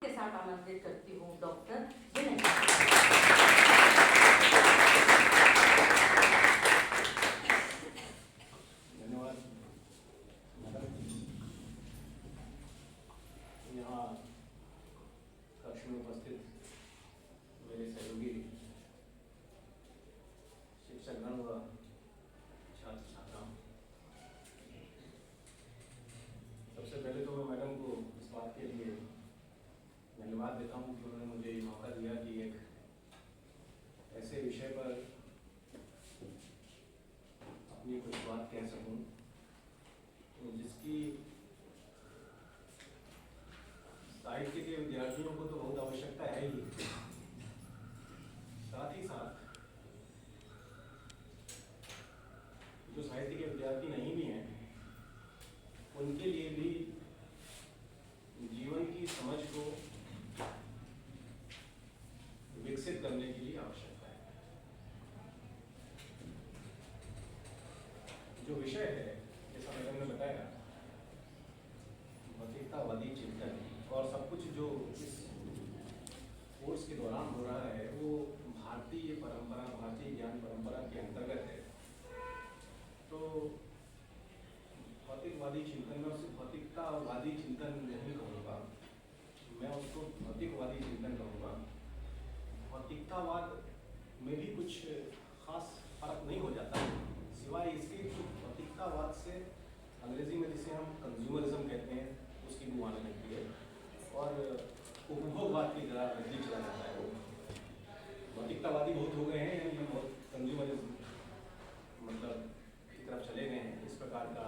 के साथ आमंत्रित करती हूँ डॉक्टर विनय। धन्यवाद। यहाँ कक्ष में उपस्थित मेरे सहयोगी शिक्षकगण व छात्र छात्राओं, सबसे पहले तो मैं मैडम को इस बात के लिए धन्यवाद देता हूँ कि उन्होंने मुझे ये मौका दिया कि एक ऐसे विषय पर अपनी कुछ बात कह सकूँ जिसकी साहित्य के विद्यार्थियों को तो बहुत आवश्यकता है ही, साथ ही साथ जो साहित्य के विद्यार्थी नहीं भी हैं उनके लिए भी जीवन की समझ को विकसित करने के लिए आवश्यकता है। जो विषय है, जैसा मैडम ने बताया, भौतिकतावादी चिंतन, और सब कुछ जो इस कोर्स के दौरान हो रहा है वो भारतीय परंपरा, भारतीय ज्ञान परंपरा के अंतर्गत है। तो भौतिकवादी चिंतन में उसे भौतिकतावादी चिंतन नहीं कहूँगा, मैं उसको भौतिकवादी चिंतन कहूँगा। भौतिकतावाद में भी कुछ खास फर्क नहीं हो जाता, सिवाय इसके कि भौतिकतावाद से अंग्रेजी में जिसे हम कंज्यूमरिज्म कहते हैं उसकी बुआ आने लगती है और उपभोगवाद की तरह नजदीक चला जाता है। वो भौतिकतावादी बहुत हो गए हैं, यानी हम बहुत कंज्यूमरिज्म मतलब की तरफ चले गए हैं, इस प्रकार का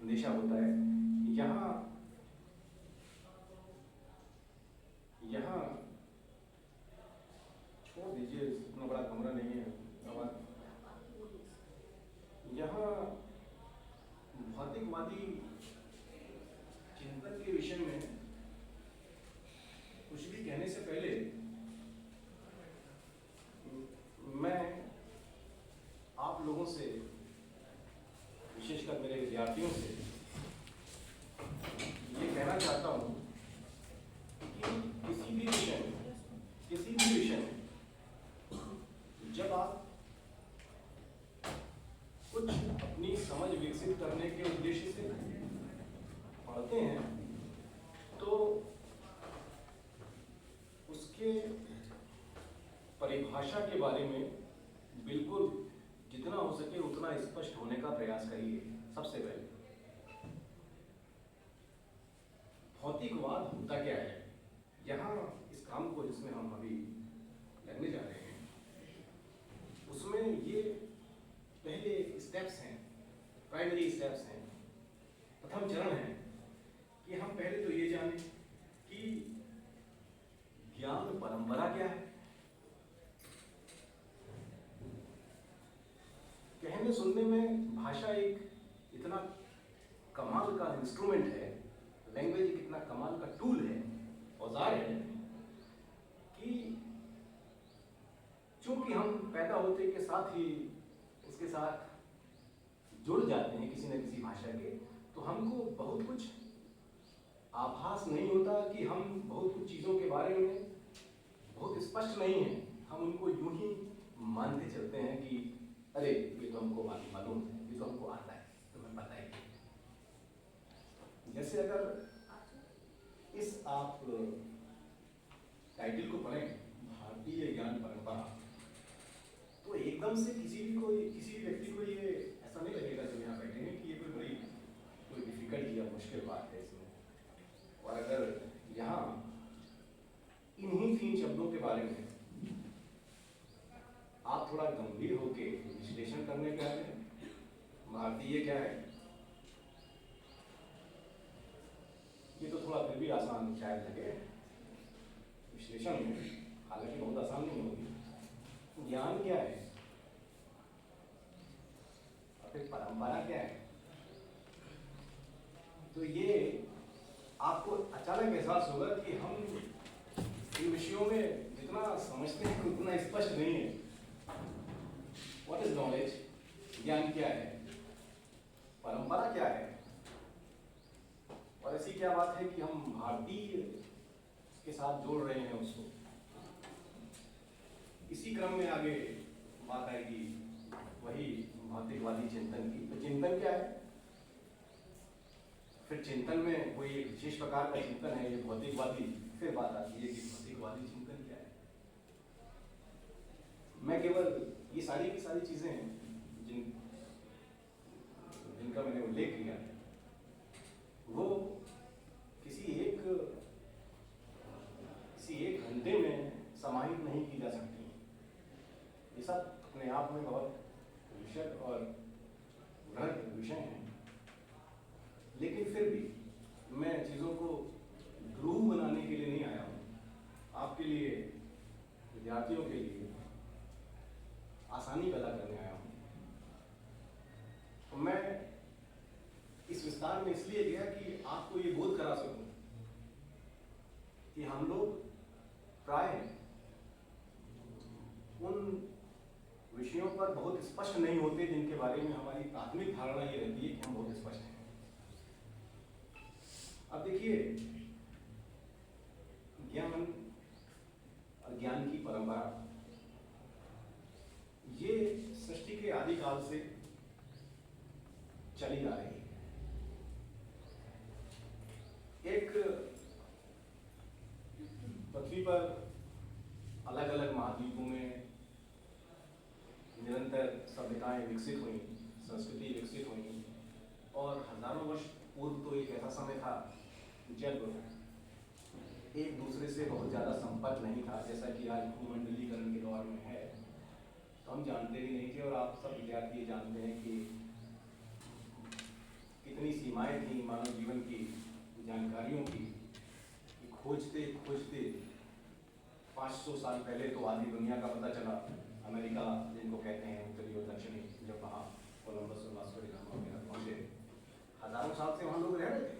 अंदेशा होता है। यहाँ छोड़ दीजिए, इतना बड़ा कमरा नहीं है। यहाँ भौतिकवादी चिंतन के विषय में कुछ भी कहने से पहले मैं आप लोगों से, विशेषकर मेरे विद्यार्थियों से ये कहना चाहता हूँ कि किसी भी विषय में जब आप कुछ अपनी समझ विकसित करने के उद्देश्य से पढ़ते हैं तो उसके परिभाषा के बारे में बिल्कुल जितना हो सके उतना स्पष्ट होने का प्रयास करिए। सबसे पहले भौतिकवाद होता क्या है, यहाँ इस काम को जिसमें हम अभी लगने जा रहे हैं उसमें ये पहले स्टेप्स हैं, प्राइमरी स्टेप्स हैं, प्रथम चरण है कि हम पहले तो ये जानें कि ज्ञान परंपरा क्या है। कहने सुनने में भाषा एक इतना कमाल का इंस्ट्रूमेंट है, लैंग्वेज एक इतना कमाल का टूल है, औजार है कि चूंकि हम पैदा होते के साथ ही इसके साथ जुड़ जाते हैं किसी न किसी भाषा के, तो हमको बहुत कुछ आभास नहीं होता कि हम बहुत कुछ चीज़ों के बारे में बहुत स्पष्ट नहीं है, हम उनको यूं ही मानते चलते हैं कि अरे ये तो हमको मालूम है, ये तो हमको आता है, तो हमें पता है। जैसे अगर इस आप टाइटल को पढ़ें, भारतीय ज्ञान परंपरा, तो एकदम से किसी भी व्यक्ति को ये ऐसा नहीं लगेगा जब यहाँ बैठेंगे कि ये कोई डिफिकल्ट या मुश्किल बात है इसमें। और अगर यहाँ इन्हीं 3 शब्दों के बारे में आप थोड़ा गंभीर होके विश्लेषण करने के आए, भारतीय क्या है, ये तो थोड़ा फिर भी आसान शायद लगे विश्लेषण में, हालांकि बहुत आसान नहीं होगी। ज्ञान क्या है और फिर परंपरा क्या है, तो ये आपको अचानक एहसास होगा कि हम इन विषयों में जितना समझते हैं उतना स्पष्ट नहीं है। व्हाट इज नॉलेज, ज्ञान क्या है, परंपरा क्या है, और ऐसी क्या बात है कि हम भारतीय के साथ जोड़ रहे हैं उसको। इसी क्रम में आगे बात आएगी वही भौतिकवादी चिंतन की। तो चिंतन क्या है? फिर चिंतन में कोई एक विशेष प्रकार का चिंतन है, ये भौतिकवादी। फिर बात आती है कि भौतिकवादी चिंतन क्या है। मैं केवल ये सारी की सारी चीजें हैं जिनका मैंने उल्लेख किया है, वो किसी एक घंटे में समाहित नहीं की जा सकती। ये सब अपने आप में बहुत विशद और वृहद विषय हैं, लेकिन फिर भी मैं चीज़ों को ध्रुव बनाने के लिए नहीं आया हूँ। आपके लिए, विद्यार्थियों के लिए आसानी पैदा करने आया हूँ। तो मैं इस विस्तार में इसलिए गया कि आपको ये बोध करा सकूं कि हम लोग प्राय उन विषयों पर बहुत स्पष्ट नहीं होते जिनके बारे में हमारी प्राथमिक धारणा ये रहती है कि हम बहुत स्पष्ट हैं। अब देखिए, ज्ञान और ज्ञान की परंपरा ये सृष्टि के आदिकाल से चली आ रही है। एक पृथ्वी पर अलग अलग महाद्वीपों में निरंतर सभ्यताएं विकसित हुई, संस्कृति विकसित हुई, और हजारों वर्ष पूर्व तो एक ऐसा समय था जब एक दूसरे से बहुत ज़्यादा संपर्क नहीं था, जैसा कि आज भूमंडलीकरण के दौर में है। तो हम जानते भी नहीं थे, और आप सब विद्यार्थी जानते हैं कि कितनी सीमाएं थी मानव जीवन की जानकारियों की। खोजते खोजते 500 साल पहले तो आधी दुनिया का पता चला। अमेरिका जिनको कहते हैं उत्तरी और दक्षिणी, जब वहाँ कोलंबस और वास्को डी गामा वगैरह पहुँचे, हजारों साल से वहाँ लोग रह रहे थे,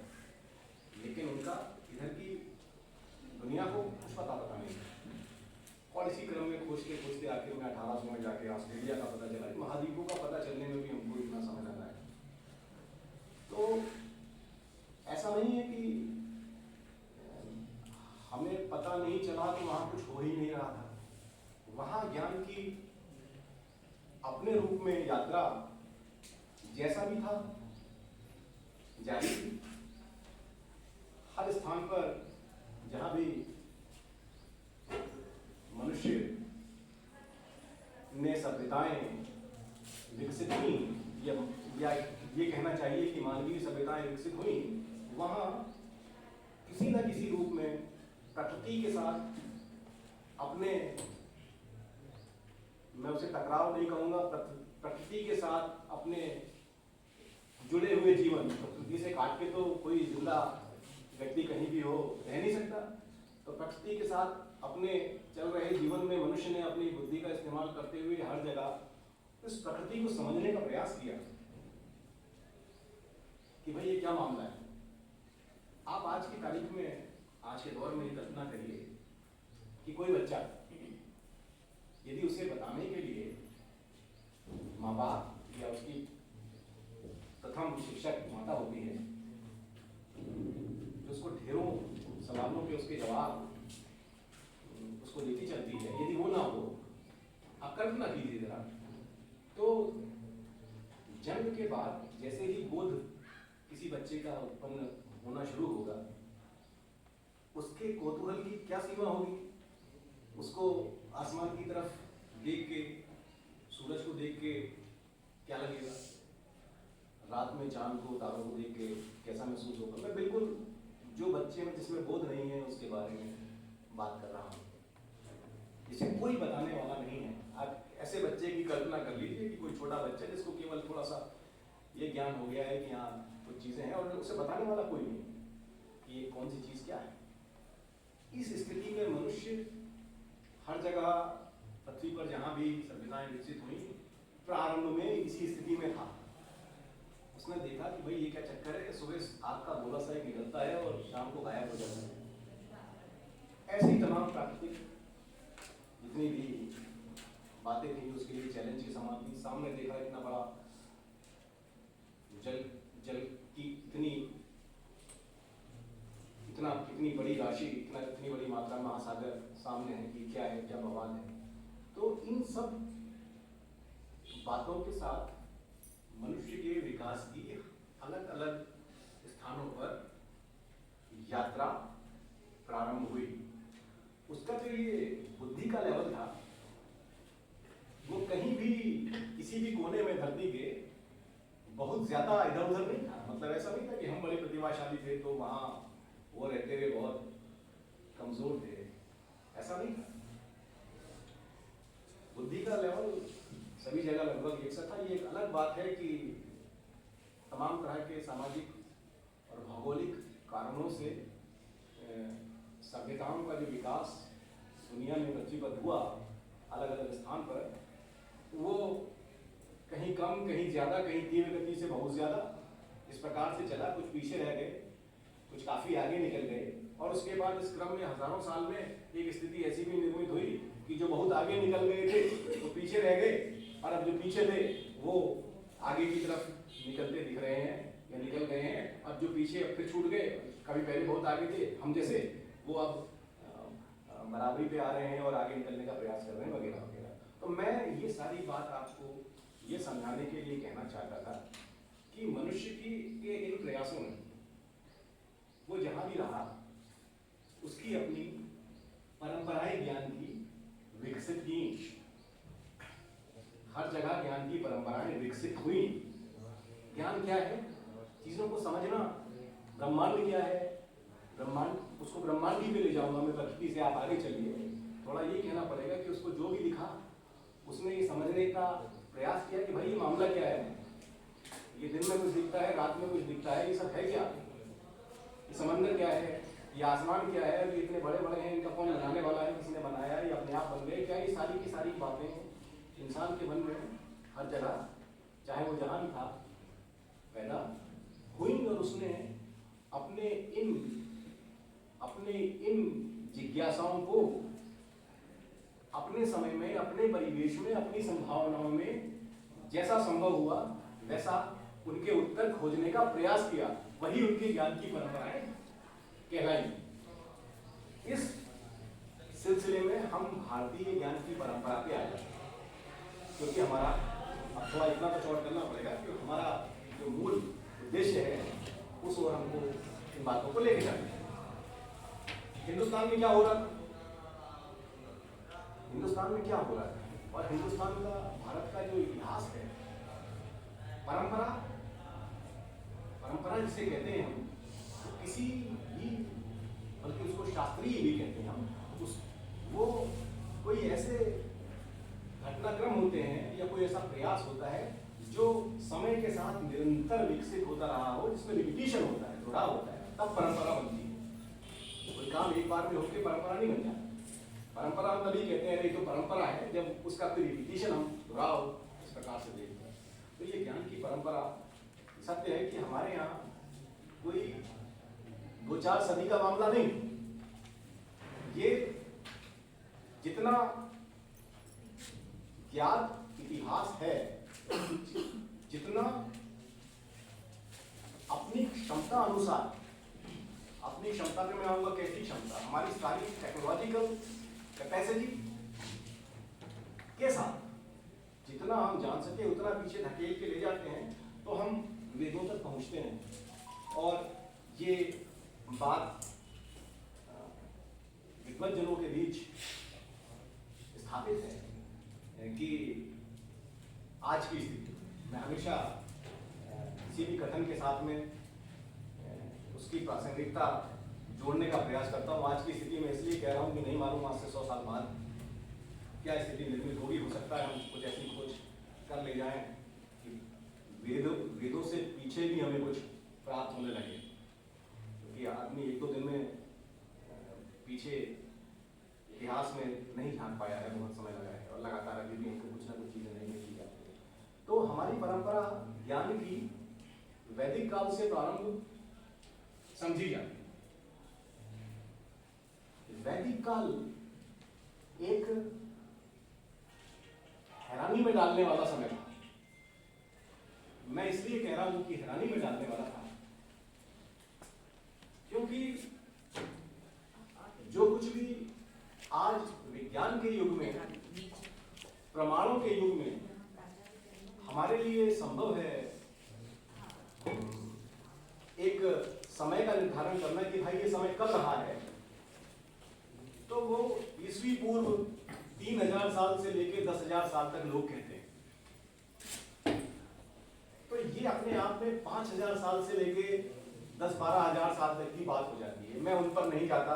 लेकिन उनका इधर की दुनिया को कुछ पता नहीं। और इसी क्रम में खोजते खोजते आखिर में 1800 में जाके ऑस्ट्रेलिया का पता चला। महाद्वीपों का पता चलने में भी हमको इतना समय लगा है। तो ऐसा नहीं है कि हमें पता नहीं चला तो वहाँ कुछ हो ही नहीं रहा था। वहाँ ज्ञान की अपने रूप में यात्रा जैसा भी था जारी थी। हर स्थान पर जहाँ भी मनुष्य ने सभ्यताएं विकसित हुई, या ये कहना चाहिए कि मानवीय सभ्यताएं विकसित हुई, वहाँ किसी न किसी रूप में प्रकृति के साथ अपने, मैं उसे टकराव नहीं कहूँगा, प्रकृति के साथ अपने जुड़े हुए जीवन। प्रकृति से काट के तो कोई जिंदा व्यक्ति कहीं भी हो रह नहीं सकता। तो प्रकृति के साथ अपने चल रहे जीवन में मनुष्य ने अपनी बुद्धि का इस्तेमाल करते हुए हर जगह इस प्रकृति को समझने का प्रयास किया कि भाई ये क्या मामला है। आप आज की तारीख में, आज के दौर में कल्पना करिए कि कोई बच्चा यदि उसे बताने के लिए माँ बाप या उसकी प्रथम शिक्षक माता होती है, जो उसको ढेरों सवालों के उसके जवाब उसको देती चलती है, यदि वो ना हो, आप कल्पना कीजिए जरा, तो जन्म के बाद जैसे ही बोध किसी बच्चे का उत्पन्न होना शुरू होगा, उसके कौतूहल की क्या सीमा होगी। उसको आसमान की तरफ देख के, सूरज को देख के क्या लगेगा, रात में चांद को, तारों को देख के कैसा महसूस होगा। मैं बिल्कुल जो बच्चे में जिसमें बोध नहीं है उसके बारे में बात कर रहा हूँ, जिसे कोई बताने वाला नहीं है। आप ऐसे बच्चे की कल्पना कर लीजिए कि कोई छोटा बच्चा जिसको केवल थोड़ा सा ये ज्ञान हो गया है कि हाँ कुछ चीज़ें हैं, और उसे बताने वाला कोई नहीं कि ये कौन सी चीज़ क्या है। इस स्थिति में मनुष्य हर जगह पृथ्वी पर जहाँ भी सभ्यताएं विकसित हुई, प्रारंभ में इसी स्थिति में था। उसने देखा कि भाई ये क्या चक्कर है, सुबह आग का गोला सा निकलता है और शाम को गायब हो जाता है। ऐसी तमाम प्राकृतिक जितनी भी बातें थी उसके लिए चैलेंज के समान थी। सामने देखा इतना बड़ा जल की इतनी बड़ी राशि, इतनी बड़ी मात्रा में महासागर सामने है कि क्या है, क्या बवाल है। तो इन सब बातों के साथ मनुष्य के विकास की अलग अलग स्थानों पर यात्रा प्रारंभ हुई। उसका जो ये बुद्धि का लेवल था वो कहीं भी किसी भी कोने में धरती के बहुत ज्यादा इधर उधर नहीं था। मतलब ऐसा नहीं था कि हम बड़े प्रतिभाशाली थे तो वहां वो रहते हुए बहुत कमजोर थे, ऐसा नहीं था। बुद्धि का लेवल सभी जगह लगभग एक सा था। ये एक अलग बात है कि तमाम तरह के सामाजिक और भौगोलिक कारणों से सभ्यताओं का जो विकास दुनिया में रचिबद्ध हुआ अलग अलग स्थान पर, वो कहीं कम, कहीं ज्यादा, कहीं तीव्र गति से बहुत ज्यादा इस प्रकार से चला। कुछ पीछे रह गए, कुछ काफी आगे निकल गए, और उसके बाद इस क्रम में हजारों साल में एक स्थिति ऐसी भी निर्मित हुई कि जो बहुत आगे निकल गए थे वो पीछे रह गए, और अब जो पीछे थे वो आगे की तरफ निकलते दिख रहे हैं या निकल गए हैं। अब जो पीछे अब फिर छूट गए, कभी पहले बहुत आगे थे हम जैसे, वो अब बराबरी पे आ रहे हैं और आगे निकलने का प्रयास कर रहे हैं वगैरह वगैरह। तो मैं ये सारी बात आपको ये समझाने के लिए कहना चाहता था कि मनुष्य के इन प्रयासों में वो जहां भी रहा उसकी अपनी परंपराएं ज्ञान की विकसित की। हर जगह ज्ञान की परंपराएं विकसित हुई। ज्ञान क्या है? चीजों को समझना। ब्रह्मांड क्या है? ब्रह्मांड, उसको ब्रह्मांड ही पे ले जाऊंगा मैं, प्रकृति से आप आगे चलिए। थोड़ा ये कहना पड़ेगा कि उसको जो भी दिखा उसने ये समझने का प्रयास किया कि भाई ये मामला क्या है। ये दिन में कुछ दिखता है, रात में कुछ दिखता है, ये सब है क्या? ये समंदर क्या है? ये आसमान क्या है? ये इतने बड़े बड़े हैं, इनका कौन बनाने वाला है? किसने बनाया? ये अपने आप बन गए क्या? ये सारी की सारी बातें इंसान के मन में हर जगह, चाहे वो जहां भी था, पैदा हुई। और उसने अपने इन जिज्ञासाओं को अपने समय में, अपने परिवेश में, अपनी संभावनाओं में जैसा संभव हुआ वैसा उनके उत्तर खोजने का प्रयास किया। वही उनके ज्ञान की परंपराएं कहलाई। इस सिलसिले में हम भारतीय ज्ञान की परंपरा पे आ जाते हैं, क्योंकि हमारा अब थोड़ा इतना तो चौड़ करना पड़ेगा कि हमारा जो मूल उद्देश्य है उस ओर हमको इन बातों को लेके जाना है। हिंदुस्तान में क्या हो रहा था? हिंदुस्तान में क्या हो रहा है और हिंदुस्तान का, भारत का जो इतिहास है, परंपरा जिसे कहते हैं हम, तो किसी भी, बल्कि उसको शास्त्रीय भी कहते हैं हम, वो कोई ऐसे घटनाक्रम होते हैं या कोई ऐसा प्रयास होता है जो समय के साथ निरंतर विकसित होता रहा हो, जिसमें रिपीटिशन होता है, जुड़ाव होता है, तब परंपरा बनती है। कोई काम एक बार में होकर परंपरा नहीं बन जाती। परंपरा हम तभी कहते हैं, तो परंपरा है जब उसका कोई रिपीटिशन, हम जुड़ाव इस प्रकार से देखते हैं। तो ये ज्ञान की परंपरा, सत्य है कि हमारे यहाँ कोई 2-4 सदी का मामला नहीं। ये जितना ज्ञात इतिहास है, जितना अपनी क्षमता अनुसार, अपनी क्षमता में मैं आऊंगा, कैसी क्षमता, हमारी सारी टेक्नोलॉजिकल कैपेसिटी के साथ जितना हम जान सके उतना पीछे धकेल के ले जाते हैं, तो हम वेदों तक पहुंचते हैं। और ये बात विद्वज्जनों के बीच स्थापित है कि आज की स्थिति, मैं हमेशा किसी भी कथन के साथ में उसकी प्रासंगिकता जोड़ने का प्रयास करता हूँ। आज की स्थिति में इसलिए कह रहा हूँ कि नहीं मालूम आज से 100 साल बाद क्या स्थिति निर्मित होगी। हो सकता है हम कुछ ऐसी खोज कर ले जाएं कि वेदों से पीछे भी हमें कुछ प्राप्त होने लगे, क्योंकि आदमी 1-2 दिन में पीछे इतिहास में नहीं झांक पाया है, बहुत समय लगा है, और लगातार अभी भी हमको कुछ ना कुछ चीजें नहीं मिली जाती है। तो हमारी परंपरा ज्ञान की वैदिक काल से प्रारंभ समझी जाती है। वैदिक काल एक हैरानी में डालने वाला समय था। मैं इसलिए कह रहा हूं कि हैरानी में डालने वाला था क्योंकि आज विज्ञान के युग में, प्रमाणों के युग में हमारे लिए संभव है एक समय का निर्धारण करना कि भाई ये समय कब रहा है, तो वो ईस्वी पूर्व 3000 साल से लेकर 10,000 साल तक लोग कहते हैं। तो ये अपने आप में 5000 साल से लेके 10-12 हजार साल तक की बात हो जाती है। मैं उन पर नहीं जाता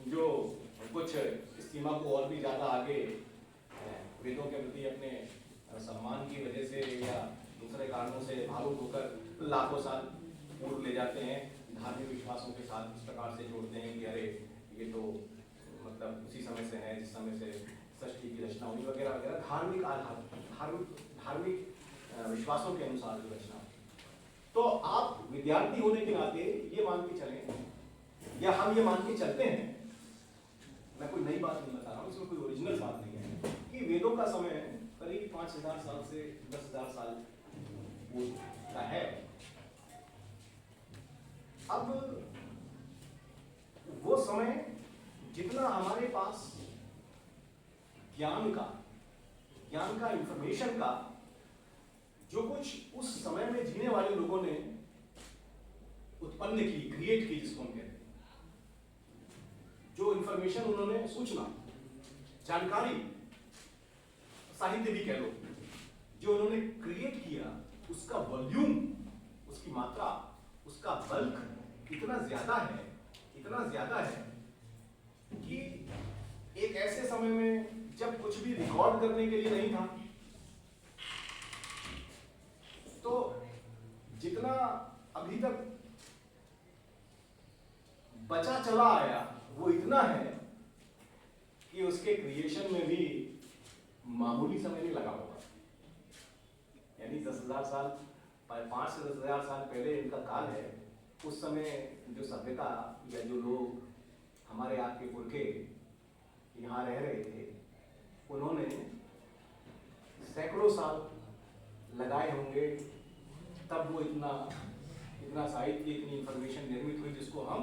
जो कुछ इस सीमा को और भी ज्यादा आगे वेदों के प्रति अपने सम्मान की वजह से या दूसरे कारणों से भावुक होकर लाखों साल पूर्व ले जाते हैं, धार्मिक विश्वासों के साथ इस प्रकार से जोड़ते हैं कि अरे ये तो मतलब उसी समय से है जिस समय से सृष्टि की रचना हुई वगैरह वगैरह, धार्मिक आधार, धार्मिक विश्वासों के अनुसार जो रचना। तो आप विद्यार्थी होने के नाते ये मान के चलें या हम ये मान के चलते हैं, मैं कोई नई बात नहीं बता रहा हूँ, इसमें कोई ओरिजिनल बात नहीं है, कि वेदों का समय करीब 5000 साल से 10,000 साल पूर्व का है। अब वो समय जितना हमारे पास ज्ञान का इंफॉर्मेशन का जो कुछ उस समय में जीने वाले लोगों ने उत्पन्न की, क्रिएट की, जिसको हम कहते हैं, जो इंफॉर्मेशन उन्होंने, सूचना, जानकारी, साहित्य भी कह लो, जो उन्होंने क्रिएट किया, उसका वॉल्यूम, उसकी मात्रा, उसका बल्क इतना ज्यादा है कि एक ऐसे समय में जब कुछ भी रिकॉर्ड करने के लिए नहीं था, तो जितना अभी तक बचा चला आया वो इतना है कि उसके क्रिएशन में भी मामूली समय नहीं लगा होगा। यानी 10,000 साल, 5 से 10,000 साल पहले इनका काल है। उस समय जो सभ्यता या जो लोग, हमारे आपके पुरखे यहाँ रह रहे थे, उन्होंने सैकड़ों साल लगाए होंगे, तब वो इतना साहित्य, इतनी इंफॉर्मेशन निर्मित हुई जिसको हम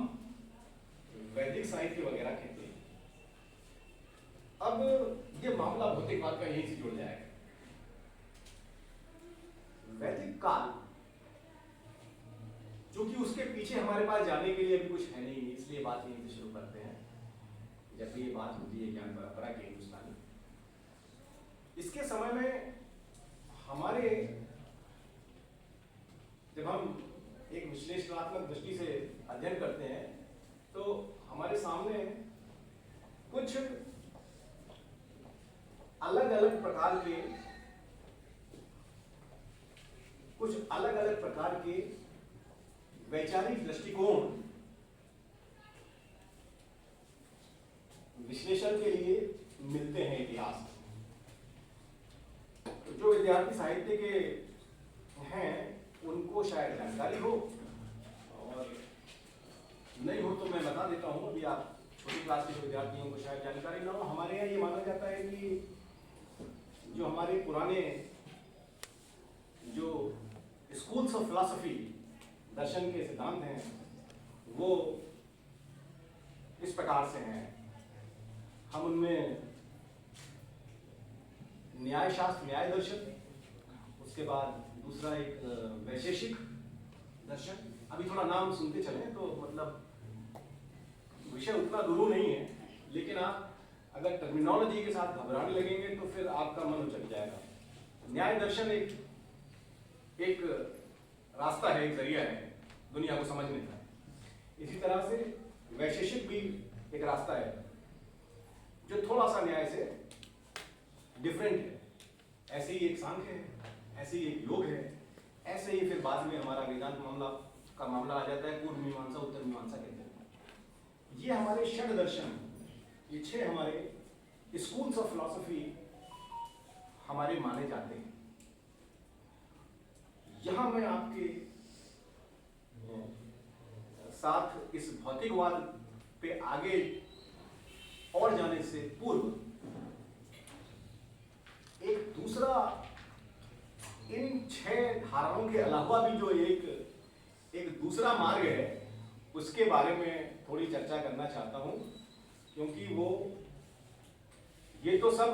वैदिक साहित्य वगैरह कहते हैं। अब ये मामला भौतिकवाद का यहीं से जुड़ जाएगा। वैदिक काल, क्योंकि उसके पीछे हमारे पास जाने के लिए अभी कुछ है नहीं, इसलिए बात यहीं से शुरू करते हैं। जब भी ये बात होती है ज्ञान परंपरा की हिंदुस्तानी, इसके समय में हमारे, जब हम एक विश्लेषणात्मक दृष्टि से अध्ययन करते हैं, तो हमारे सामने कुछ अलग अलग प्रकार के वैचारिक दृष्टिकोण विश्लेषण के लिए मिलते हैं इतिहास। तो जो विद्यार्थी साहित्य के हैं उनको शायद जानकारी हो, और नहीं हो तो मैं बता देता हूँ। अभी आप छोटी क्लास के विद्यार्थियों को शायद जानकारी ना हो। हमारे यहाँ ये माना जाता है कि जो हमारे पुराने जो स्कूल्स ऑफ फिलॉसफी, दर्शन के सिद्धांत हैं, वो इस प्रकार से हैं। हम उनमें न्याय शास्त्र, न्याय दर्शन, उसके बाद दूसरा एक वैशेषिक दर्शन। अभी थोड़ा नाम सुनते चलें तो मतलब विषय उतना दूर नहीं है, लेकिन आप अगर टर्मिनोलॉजी के साथ घबराने लगेंगे तो फिर आपका मन उचट जाएगा। न्याय दर्शन एक रास्ता है, एक जरिया है दुनिया को समझने का। इसी तरह से वैशेषिक भी एक रास्ता है जो थोड़ा सा न्याय से डिफरेंट है। ऐसे ही एक सांख्य है, ऐसे ही एक योग है, ऐसे ही फिर बाद में हमारा वेदांत मामला आ जाता है। पूर्व मीमांसा, उत्तर मीमांसा कहते हैं। ये हमारे षड दर्शन, ये 6 हमारे स्कूल्स ऑफ फिलॉसफी हमारे माने जाते हैं। यहां मैं आपके साथ इस भौतिकवाद पे आगे और जाने से पूर्व एक दूसरा, इन 6 धाराओं के अलावा भी जो एक दूसरा मार्ग है, उसके बारे में थोड़ी चर्चा करना चाहता हूं, क्योंकि वो ये तो सब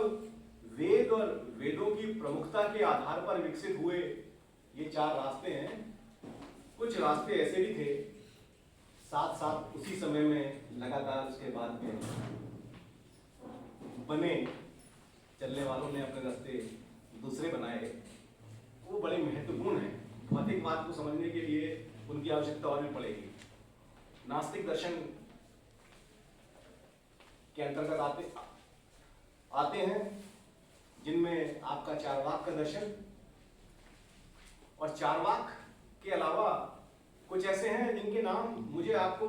वेद और वेदों की प्रमुखता के आधार पर विकसित हुए ये 4 रास्ते हैं। कुछ रास्ते ऐसे भी थे साथ साथ उसी समय में लगातार उसके बाद में बने, चलने वालों ने अपने रास्ते दूसरे बनाए, वो बड़े महत्वपूर्ण हैं। भौतिकवाद को समझने के लिए उनकी आवश्यकता और भी पड़ेगी। नास्तिक दर्शन के अंतर्गत आते हैं जिनमें आपका चार्वाक का दर्शन, और चार्वाक के अलावा कुछ ऐसे हैं जिनके नाम मुझे आपको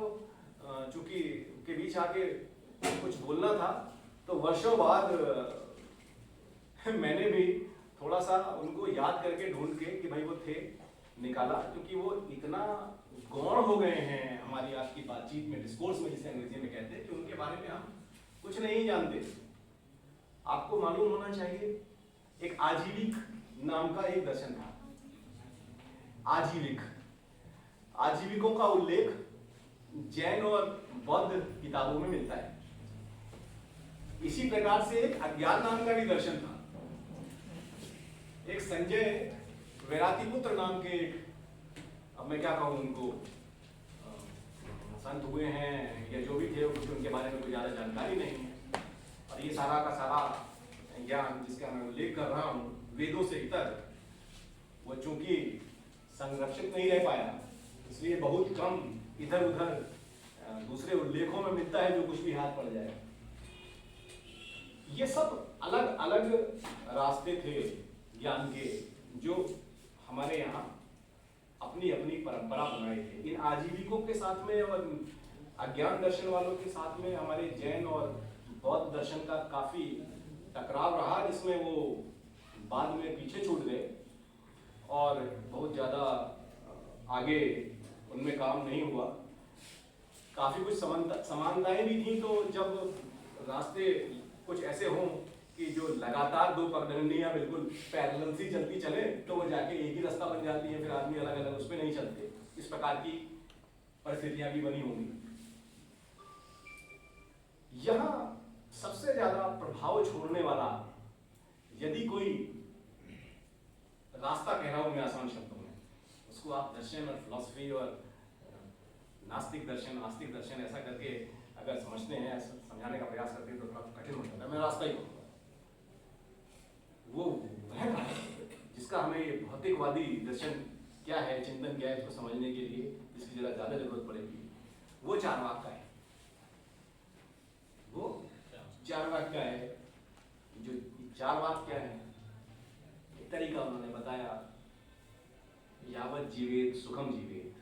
चूंकि के बीच आके कुछ बोलना था तो वर्षों बाद मैंने भी थोड़ा सा उनको याद करके ढूंढ के कि भाई वो थे निकाला, क्योंकि वो इतना गौण हो गए हैं हमारी आज की बातचीत में, डिस्कोर्स में जिसे अंग्रेजी में कहते हैं, कि उनके बारे में हम कुछ नहीं जानते। आपको मालूम होना चाहिए एक आजीविक नाम का एक दर्शन था। आजीविकों का उल्लेख जैन और बौद्ध किताबों में मिलता है। इसी प्रकार से एक अज्ञान नाम का भी दर्शन था। एक संजय वैरातीपुत्र नाम के, अब मैं क्या कहूं उनको, संत हुए हैं या जो भी थे, कुछ उनके बारे में कोई ज्यादा जानकारी नहीं है। और ये सारा का सारा ज्ञान जिसका मैं उल्लेख कर रहा हूं वेदों से इतर, वो चूंकि संरक्षित नहीं रह पाया, इसलिए बहुत कम इधर उधर दूसरे उल्लेखों में मिलता है जो कुछ भी हाथ पड़ जाए। ये सब अलग अलग रास्ते थे ज्ञान के जो हमारे यहाँ अपनी अपनी परंपरा बनाए थे। इन आजीविकों के साथ में और अज्ञान दर्शन वालों के साथ में हमारे जैन और बौद्ध दर्शन का काफी टकराव रहा, जिसमें वो बाद में पीछे छूट गए और बहुत ज्यादा आगे उनमें काम नहीं हुआ। काफी कुछ समानताएं भी थी, तो जब रास्ते कुछ ऐसे हों कि जो लगातार 2 पगडंडियां बिल्कुल पैरेलल सी चलती चले, तो वो जाके एक ही रास्ता बन जाती है, फिर आदमी अलग अलग उस पर नहीं चलते। इस प्रकार की परिस्थितियां भी बनी होंगी। यहां सबसे ज्यादा प्रभाव छोड़ने वाला यदि कोई रास्ता कह रहा हूं मैं आसान शब्दों में, उसको आप दर्शन और फिलॉसफी और नास्तिक दर्शन आस्तिक दर्शन ऐसा करके अगर समझते हैं, समझाने का प्रयास करते हैं तो थोड़ा कठिन हो जाता है। मैं रास्ता ही कहूँगा, वो है जिसका हमें ये भौतिकवादी दर्शन क्या है, चिंतन क्या है, इसको समझने के लिए जिसकी जरा ज्यादा जरूरत पड़ेगी, वो चार्वाक का है। वो चार्वाक का है। जो चार्वाक क्या है, एक तरीका उन्होंने बताया, यावत जीवेत सुखम जीवेत,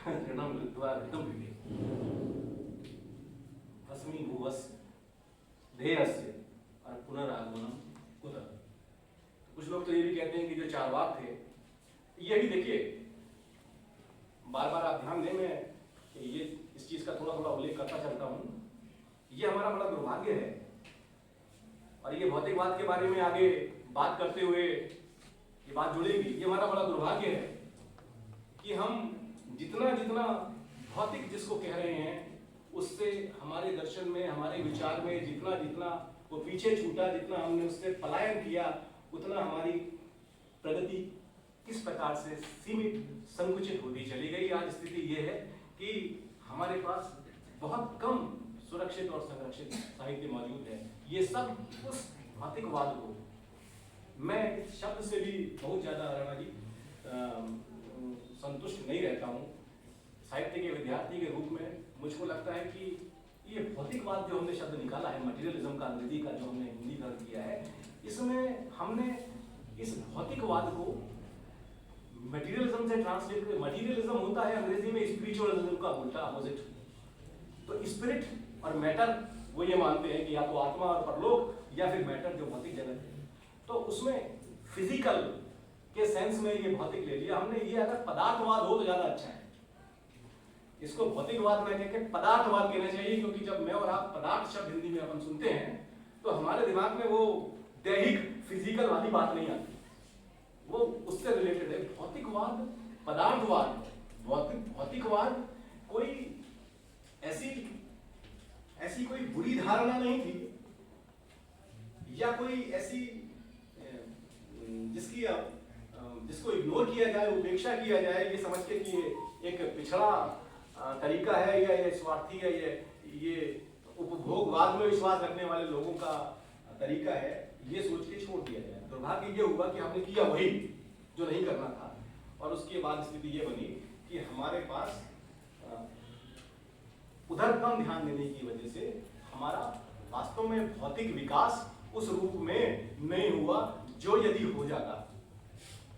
ऋणम कृत्वा ऋतम विवेक, भस्मी भुवस्य ध्येयस्य और पुनरागमनम कुतः। कुछ लोग तो ये भी कहते हैं कि जो चार्वाक थे, ये भी देखिए बार बार आप ध्यान दें, मैं ये इस चीज का थोड़ा थोड़ा उल्लेख करता चलता हूं। ये हमारा बड़ा दुर्भाग्य है, और ये भौतिकवाद के बारे में आगे बात करते हुए ये बात जुड़ेगी। ये हमारा बड़ा दुर्भाग्य है कि हम जितना जितना भौतिक जिसको कह रहे हैं, उससे हमारे दर्शन में, हमारे विचार में जितना जितना वो पीछे छूटा, जितना हमने उससे पलायन किया, उतना हमारी प्रगति किस प्रकार से सीमित, संकुचित होती चली गई। आज स्थिति ये है कि हमारे पास बहुत कम सुरक्षित और संरक्षित साहित्य मौजूद है। ये सब उस भौतिकवाद को, मैं इस शब्द से भी बहुत ज्यादा राणा जी संतुष्ट नहीं रहता हूँ। साहित्य के विद्यार्थी के रूप में मुझको लगता है कि ये भौतिकवाद जो हमने शब्द निकाला है, मटेरियलिज्म का अंग्रेजी का जो हमने हिंदीकरण किया है, इसमें हमने इस भौतिकवाद को मटेरियलिज्म से ट्रांसलेट कर, मटेरियलिज्म होता है अंग्रेजी में स्पिरिचुअलिज्म का उल्टा अपोजिट। तो स्पिरिट और मैटर वो ये मानते हैं कि या तो आत्मा और परलोक, या फिर मैटर जो भौतिक जगत है। तो उसमें फिजिकल के सेंस में ये भौतिक ले लिया हमने। ये अगर पदार्थवाद हो तो ज्यादा अच्छा है, इसको भौतिकवाद में कहकर पदार्थवाद कहना चाहिए, क्योंकि जब मैं और आप पदार्थ शब्द हिंदी में अपन सुनते हैं तो हमारे दिमाग में वो दैहिक फिजिकल वाली बात नहीं आती, वो उससे रिलेटेड है। भौतिकवाद, पदार्थवाद, भौतिकवाद कोई ऐसी कोई बुरी धारणा नहीं थी या कोई ऐसी जिसको इग्नोर किया जाए, उपेक्षा किया जाए, ये समझ के कि ये एक पिछड़ा तरीका है या ये स्वार्थी है, ये उपभोगवाद में विश्वास रखने वाले लोगों का तरीका है, ये सोच के छोड़ दिया जाए। दुर्भाग्य ये हुआ कि हमने किया वही जो नहीं करना था, और उसके बाद स्थिति ये बनी कि हमारे पास उधर कम ध्यान देने की वजह से हमारा वास्तव में भौतिक विकास उस रूप में नहीं हुआ जो यदि हो जाता।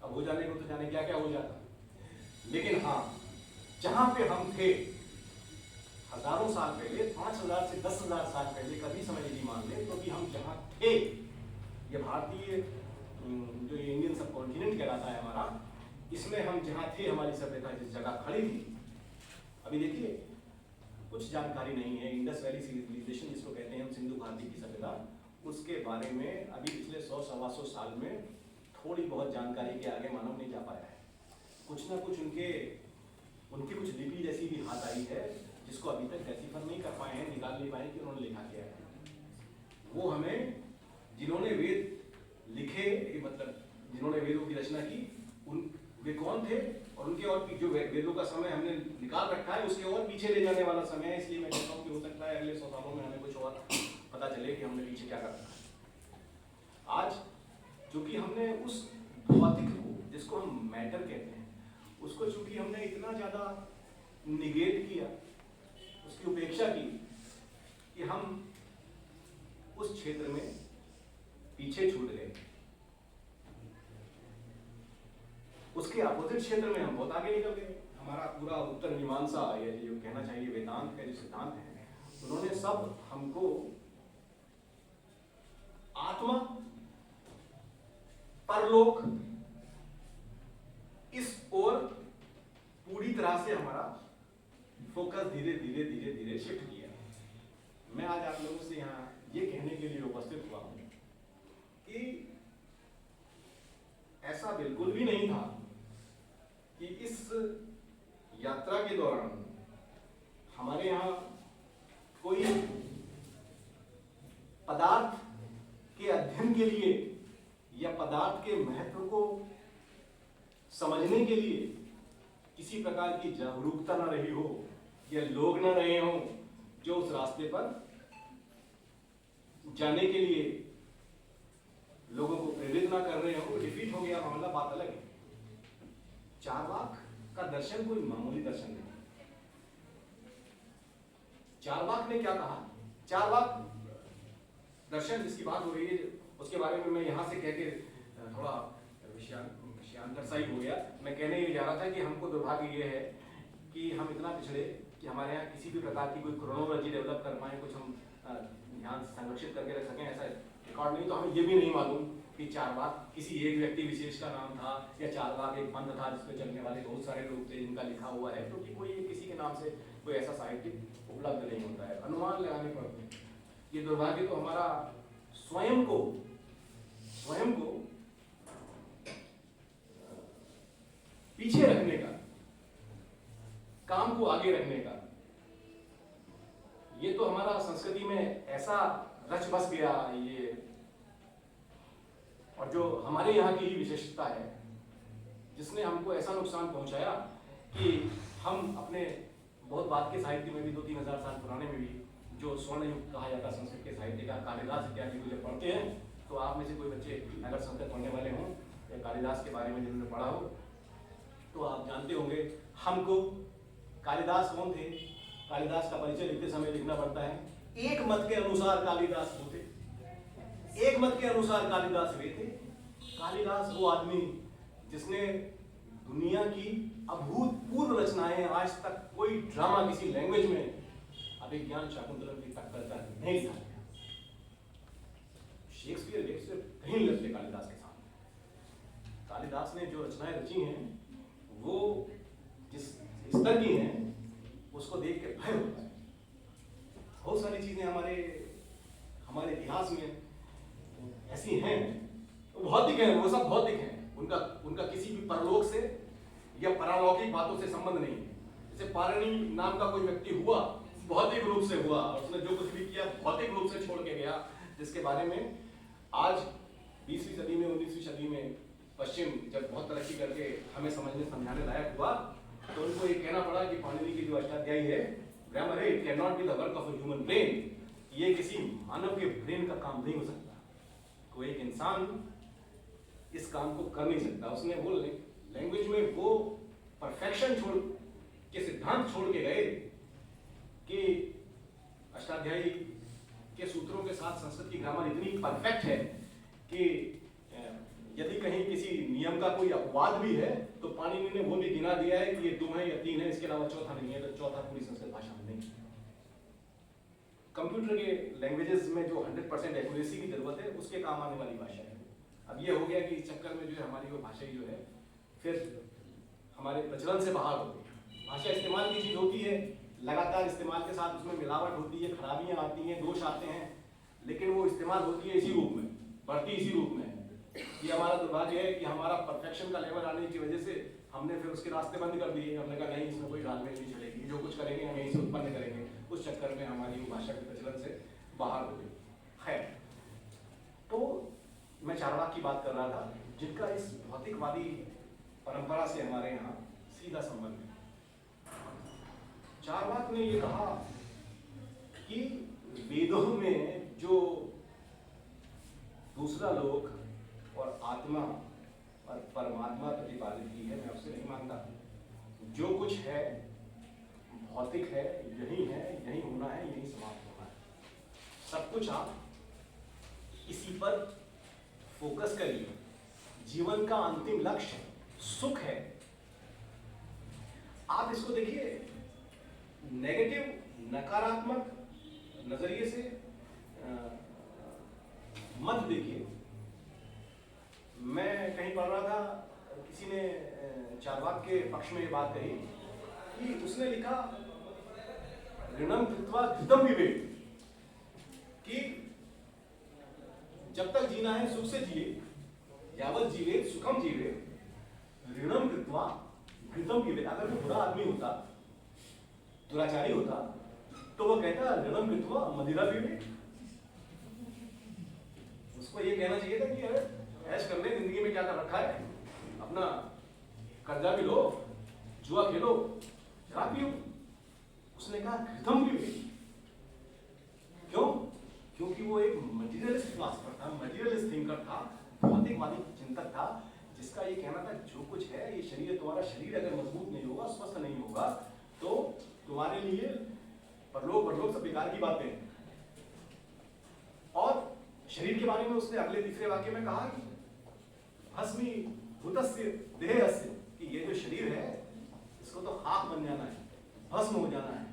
अब हो जाने को तो जाने क्या क्या हो जाता, लेकिन हाँ, जहां पे हम थे हजारों साल पहले, 5000 से 10,000 साल पहले, कभी समय यदि मान ले तो कि हम जहां थे, ये भारतीय जो इंडियन सब कॉन्टिनेंट कहलाता है हमारा, इसमें हम जहां थे, हमारी सभ्यता जिस जगह खड़ी थी, अभी देखिए कुछ जानकारी नहीं है। इंडस वैली सिविलाइजेशन जिसको कहते हैं हम, सिंधु घाटी की सभ्यता, उसके बारे में अभी पिछले 100-125 साल में थोड़ी बहुत जानकारी के आगे मानव नहीं जा पाया है। कुछ ना कुछ उनकी कुछ लिपि जैसी भी हाथ आई है, जिसको अभी तक डेसिफर नहीं कर पाए हैं, निकाल नहीं पाए कि उन्होंने लिखा क्या है। वो हमें जिन्होंने वेद लिखे, मतलब जिन्होंने वेदों की रचना की, वे कौन थे, और उनके और जो वेदों का समय हमने निकाल रखा है, उसके और पीछे ले जाने वाला समय है। इसलिए मैं कहता हूँ कि हो सकता है अगले 100 सालों में हमें कुछ और पता चले कि हमने पीछे क्या कर रखा है। आज चूंकि हमने उस भौतिक को, जिसको हम मैटर कहते हैं, उसको चूंकि हमने इतना ज्यादा निगेट किया, उसकी उपेक्षा की, कि हम उस क्षेत्र में पीछे छूट गए। उसके अपोजिट क्षेत्र में हम बहुत आगे निकल गए। हमारा पूरा उत्तर मीमांसा, या जो कहना चाहिए वेदांत का जो सिद्धांत है, उन्होंने सब हमको आत्मा, परलोक, इस ओर पूरी तरह से हमारा फोकस धीरे धीरे धीरे धीरे शिफ्ट किया। मैं आज आप लोगों से यहाँ ये कहने के लिए उपस्थित हुआ हूं कि ऐसा बिल्कुल भी नहीं था कि इस यात्रा के दौरान हमारे यहाँ कोई पदार्थ के अध्ययन के लिए या पदार्थ के महत्व को समझने के लिए किसी प्रकार की जागरूकता न रही हो, या लोग न रहे हों जो उस रास्ते पर जाने के लिए लोगों को प्रेरित ना कर रहे हो। डिफीट हो गया मामला, बात अलग है। चारवाक का दर्शन कोई मामूली दर्शन नहीं। चारवाक ने क्या कहा? चारवाक दर्शन जिसकी बात हो रही है, उसके बारे में मैं यहां से कह के थोड़ा विषयांतर सा ही हो गया। मैं कहने ये जा रहा था कि हमको दुर्भाग्य ये है कि हम इतना पिछड़े कि हमारे यहाँ किसी भी प्रकार की कोई क्रोनोलॉजी डेवलप कर पाए, कुछ हम ध्यान संरक्षित करके रख सकें, ऐसा रिकॉर्ड नहीं। तो हमें ये भी नहीं मालूम कि चारवाक किसी एक व्यक्ति विशेष का नाम था, या चारवाक एक पंथ था जिसपे चलने वाले बहुत सारे लोग थे जिनका लिखा हुआ है, क्योंकि कोई किसी के नाम से कोई ऐसा साहित्य उपलब्ध नहीं होता है, अनुमान लगाने पड़ते हैं। ये दुर्भाग्य तो हमारा स्वयं को पीछे रखने का, काम को आगे रखने का, ये तो हमारा संस्कृति में ऐसा रच बस गया ये। और जो हमारे यहाँ की ही विशेषता है, जिसने हमको ऐसा नुकसान पहुंचाया कि हम अपने बहुत बाद के साहित्य में भी 2-3 हजार साल पुराने में भी जो स्वर्ण युग कहा जाता संस्कृत के साहित्य का, कालिदास इत्यादि को जब पढ़ते हैं, तो आप में से कोई बच्चे अगर संस्कृत पढ़ने वाले हों या कालिदास के बारे में जिन्होंने पढ़ा हो, तो आप जानते होंगे हमको कालिदास कौन थे। कालिदास का परिचय लिखते समय लिखना पड़ता है, एक मत के अनुसार कालिदास वो थे, एक मत के अनुसार कालिदास वे थे। कालिदास वो आदमी जिसने दुनिया की अभूतपूर्व रचनाएं, आज तक कोई ड्रामा किसी लैंग्वेज में अभिज्ञान शाकुंतलम की टक्कर का नहीं लिखा गया। शेक्सपियर कहीं नहीं लगते कालिदास के सामने। कालिदास ने जो रचनाएं रची हैं वो जिस स्तर की हैं उसको देख के भय होता है। बहुत सारी चीजें हमारे इतिहास में ऐसी हैं, वो भौतिक हैं, वो सब भौतिक हैं। उनका किसी भी परलोक से या परालौकिक बातों से संबंध नहीं है। जैसे पारणी नाम का कोई व्यक्ति हुआ, भौतिक रूप से हुआ, और उसने जो कुछ भी किया भौतिक रूप से छोड़ के गया, जिसके बारे में आज 20वीं सदी में 19वीं सदी में पश्चिम जब बहुत तरक्की करके हमें समझने समझाने लायक हुआ तो उनको ये कहना पड़ा कि पाणिनि की जो अष्टाध्यायी है ग्रामर है, it can not be the work of a human brain. ये किसी मानव के ब्रेन का काम नहीं हो सकता, कोई एक इंसान इस काम को कर नहीं सकता। उसने वो लैंग्वेज में वो परफेक्शन छोड़ के सिद्धांत छोड़ के गए कि अष्टाध्यायी के सूत्रों के साथ संस्कृत की ग्रामर इतनी परफेक्ट है कि यदि कहीं किसी नियम का कोई अपवाद भी है तो पाणिनि ने वो भी गिना दिया है कि ये 2 है या 3 है, इसके अलावा चौथा नहीं है, तो चौथा पूरी संस्कृत भाषा में नहीं। कंप्यूटर के लैंग्वेजेस में जो 100% एक्यूरेसी की जरूरत है उसके काम आने वाली भाषा है। अब ये हो गया कि इस चक्कर में जो है हमारी वो भाषा जो है फिर हमारे प्रचलन से बाहर हो गई। भाषा इस्तेमाल की चीज होती है, लगातार इस्तेमाल के साथ उसमें मिलावट होती है, खराबियां आती हैं, दोष आते हैं, लेकिन वो इस्तेमाल होती है इसी रूप में, बढ़ती इसी रूप में। ये हमारा दुर्भाग्य है कि हमारा परफेक्शन का लेवल आने की वजह से हमने फिर उसके रास्ते बंद कर दिए। हमने कहा नहीं, इसमें कोई घालमेल नहीं चलेगी, जो कुछ करेंगे हम यहीं से उत्पन्न करेंगे। उस चक्कर में हमारी वो भाषा के प्रचलन से बाहर हो गई। खैर, तो मैं चारवाक की बात कर रहा था जिनका इस भौतिकवादी परंपरा से हमारे यहाँ सीधा संबंध है। चारवाक ने ये कहा कि वेदों में जो दूसरा लोक और आत्मा और परमात्मा प्रतिपादित की है, मैं उससे नहीं मानता। जो कुछ है भौतिक है, यही है, यही होना है, यही समाप्त होना है। सब कुछ आप इसी पर फोकस करिए। जीवन का अंतिम लक्ष्य सुख है। आप इसको देखिए नेगेटिव नकारात्मक नजरिए से मत देखिए। मैं कहीं पढ़ रहा था, किसी ने चारवाक के पक्ष में ये बात कही कि उसने लिखा ऋणम कृत्वा धृतम विवेक, कि जब तक जीना है सुख से जिए, यावत जीवे सुखम जीवे, ऋणम कृत्वा घृतम विवेक। अगर वो बुरा आदमी होता, दुराचारी होता, तो वो कहता ऋणम कृत्वा मदिरा विवेक। उसको ये कहना चाहिए था कि अरे ऐश कर ले, जिंदगी में क्या कर रखा है, अपना कर्जा भी लो, जुआ खेलो, शराब पियो। उसने कहा घृतम विवेक। क्यों? क्योंकि वो एक मटीरियलिस्ट फिलॉसफर था, मटीरियलिस्ट थिंकर था, भौतिकवादी चिंतक था, जिसका ये कहना था जो कुछ है ये शरीर, तुम्हारा शरीर अगर मजबूत नहीं होगा, स्वस्थ नहीं होगा, तो तुम्हारे लिए परलोक सब बेकार की बातें हैं। और शरीर के बारे में उसने अगले तीसरे वाक्य में कहा कि भस्मी भूतस्य देहस्य, कि ये जो शरीर है इसको तो खाक बन जाना है, भस्म हो जाना है।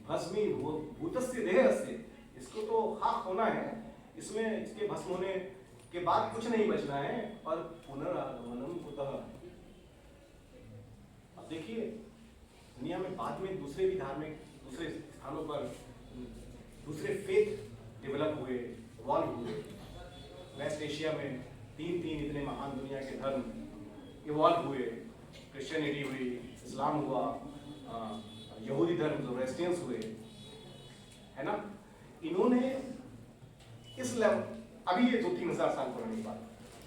भस्मी भूतस्य देहस्य, इसको तो खाक होना है, इसमें इसके भस्म होने के बाद कुछ नहीं बचना है। और पुनरागमनम कुतः। अब देखिए दुनिया में बाद में दूसरे भी धार्मिक दूसरे स्थानों पर दूसरे फेथ डेवलप हुए, इवॉल्व हुए। वेस्ट एशिया में तीन इतने महान दुनिया के धर्म इवॉल्व हुए। क्रिश्चियनिटी हुई, इस्लाम हुआ, यहूदी धर्म ज़ोरास्ट्रियंस हुए, है ना। इन्होंने इस लेवल, अभी ये 2-3 हज़ार साल पुरानी बात,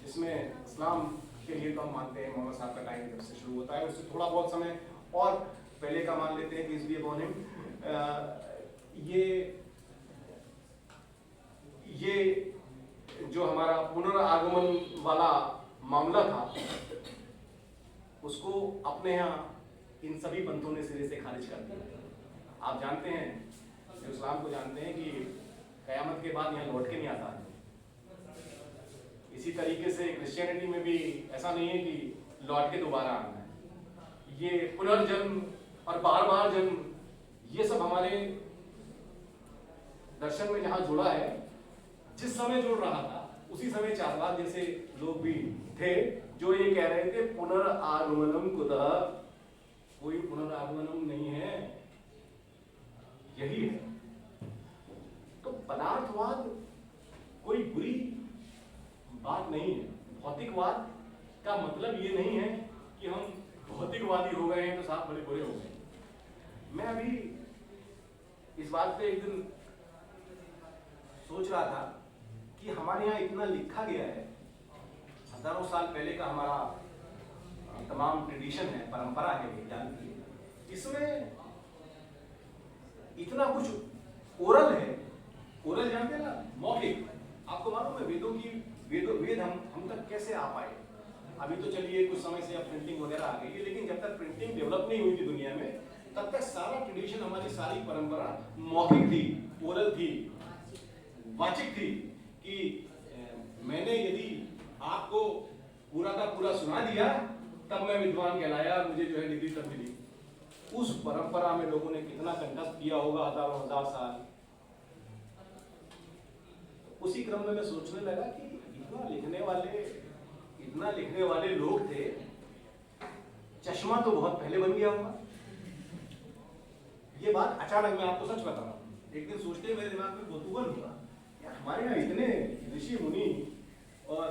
जिसमें इस्लाम के लिए तो हम मानते हैं मोहम्मद साहब का टाइम जब से शुरू होता है, उससे थोड़ा बहुत समय और पहले का मान लेते हैं कि इसलिए बॉर्न हिम। ये जो हमारा पुनरागमन वाला मामला था, उसको अपने यहाँ इन सभी पंथों ने सिरे से खारिज कर दिया। आप जानते हैं, जो इस्लाम को जानते हैं कि कयामत के बाद यहाँ लौट के नहीं आता। इसी तरीके से क्रिश्चियनिटी में भी ऐसा नहीं है कि लौट के दोबारा आना है। ये पुनर्जन्म और बार बार जन्म, ये सब हमारे दर्शन में जहाँ जुड़ा है, जिस समय जुड़ रहा था उसी समय चारवाक जैसे लोग भी थे जो ये कह रहे थे पुनरागमनम कुतः। कोई पुनरागमनम नहीं है, यही है। तो पदार्थवाद कोई बुरी बात नहीं है। भौतिकवाद का मतलब ये नहीं है कि हम भौतिकवादी हो गए हैं तो साथ बड़े बुरे हो गए। मैं अभी इस बात पे एक दिन सोच रहा था कि हमारे यहाँ इतना लिखा गया है, हजारों साल पहले का हमारा तमाम ट्रेडिशन है, परंपरा है विज्ञान की, इसमें इतना कुछ ओरल है। ओरल जानते हैं ना, मौखिक। आपको मालूम है वेद हम तक कैसे आ पाए? अभी तो चलिए कुछ समय से अब प्रिंटिंग वगैरह आ गई है, लेकिन जब तक प्रिंटिंग डेवलप नहीं हुई थी दुनिया में, तब तक सारा ट्रेडिशन, हमारी सारी परंपरा मौखिक थी, ओरल थी, वाचिक थी। कि मैंने यदि आपको पूरा का पूरा सुना दिया तब मैं विद्वान कहलाया, मुझे जो है डिग्री तब मिली। उस परंपरा में लोगों ने कितना कंठस्थ किया होगा, हजारों हजार साल। उसी क्रम में मैं सोचने लगा कि इतना लिखने वाले लोग थे, चश्मा तो बहुत पहले बन गया होगा। ये बात अचानक, मैं आपको सच बता रहा हूँ, एक दिन सोचते मेरे दिमाग में कौतूहल हुआ, हमारे यहाँ इतने ऋषि मुनि, और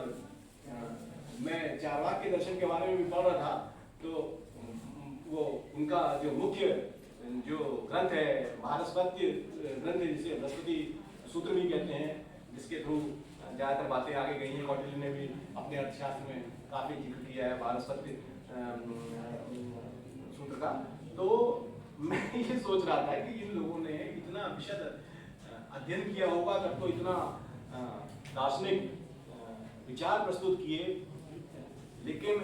मैं चारवाक के दर्शन के बारे में भी पढ़ रहा था, तो वो उनका जो मुख्य जो ग्रंथ है, बृहस्पति ग्रंथ, जिसे बृहस्पति सूत्र भी कहते हैं, जिसके थ्रू ज़्यादातर बातें आगे गई हैं। कौटिल्य ने भी अपने अर्थशास्त्र में काफ़ी जिक्र किया है बृहस्पति सूत्र का। तो मैं ये सोच रहा था कि इन लोगों ने इतना विशद अध्ययन किया होगा, तब तो इतना दार्शनिक विचार प्रस्तुत किए, लेकिन